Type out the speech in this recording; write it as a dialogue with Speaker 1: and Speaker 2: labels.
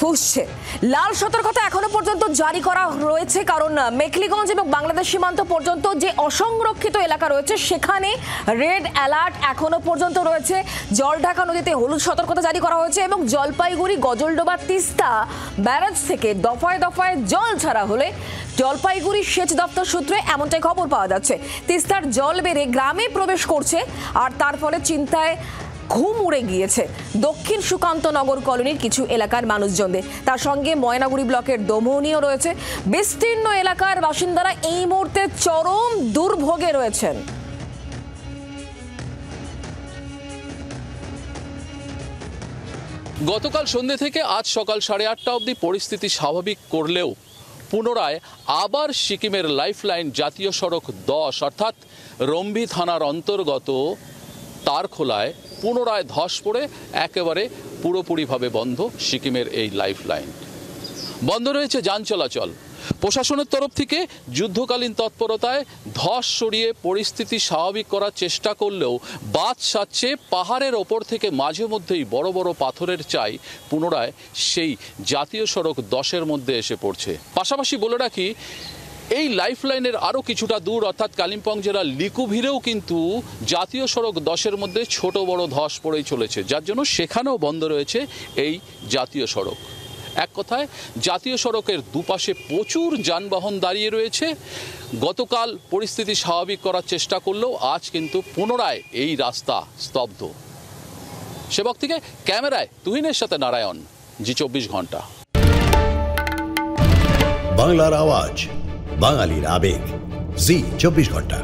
Speaker 1: ফুঁসছে। লাল সতর্কতা এখনো পর্যন্ত জারি করা রয়েছে, কারণ মেখলিগঞ্জ এবং বাংলাদেশ সীমান্ত পর্যন্ত যে অসংরক্ষিত এলাকা রয়েছে সেখানে রেড অ্যালার্ট এখনো পর্যন্ত রয়েছে। জলঢাকা নদীতে হলুদ সতর্কতা জারি করা হয়েছে এবং জলপাইগুড়ি, গজলডোবা, তিস্তা ব্যারাজ থেকে দফায় দফায় জল ছাড়া হলে জলপাইগুড়ি সেচ দপ্তর সূত্রে এমনটাই খবর পাওয়া যাচ্ছে। তিস্তার জল বেড়ে গ্রামে প্রবেশ করছে আর তার ফলে চিন্তায় ঘুম উড়ে গিয়েছে দক্ষিণ সুকান্তনগর কলোনির কিছু এলাকার মানুষজনদের। তার সঙ্গে ময়নাগুড়ি ব্লকের দমনিও রয়েছে। বিস্তীর্ণ এলাকার বাসিন্দারা এই মুহূর্তে চরম দুর্ভোগে রয়েছেন।
Speaker 2: গতকাল সন্ধ্যে থেকে আজ সকাল 8:30 অবধি পরিস্থিতি স্বাভাবিক করলেও পুনরায় আবার সিকিমের লাইফলাইন জাতীয় সড়ক 10 অর্থাৎ রম্বি থানার অন্তর্গত তারখোলায় পুনরায় ধস পড়ে একেবারে পুরোপুরিভাবে বন্ধ সিকিমের এই লাইফলাইন। বন্ধ রয়েছে যান চলাচল। প্রশাসনের তরফ থেকে যুদ্ধকালীন তৎপরতায় ধস সরিয়ে পরিস্থিতি স্বাভাবিক করার চেষ্টা করলেও বাদ সাধছে পাহাড়ের ওপর থেকে মাঝে মধ্যেই বড় বড় পাথরের চাই পুনরায় সেই জাতীয় সড়ক 10-এর মধ্যে এসে পড়ছে। পাশাপাশি বলে রাখি, এই লাইফলাইনের আরও কিছুটা দূর অর্থাৎ কালিম্পং জেলার লিকুভিরেও কিন্তু জাতীয় সড়ক 10-এর মধ্যে ছোট বড় ধস পড়েই চলেছে, যার জন্য সেখানেও বন্ধ রয়েছে এই জাতীয় সড়ক। এক কথায় জাতীয় সড়কের দুপাশে প্রচুর যানবাহন দাঁড়িয়ে রয়েছে। গতকাল পরিস্থিতি স্বাভাবিক করার চেষ্টা করলেও আজ কিন্তু পুনরায় এই রাস্তা স্তব্ধ। সেবক থেকে ক্যামেরায় তুহিনের সাথে নারায়ণ, জি24 ঘন্টা।
Speaker 3: বাংলার আওয়াজ, বাঙালির আবেগ, জি24 ঘন্টা।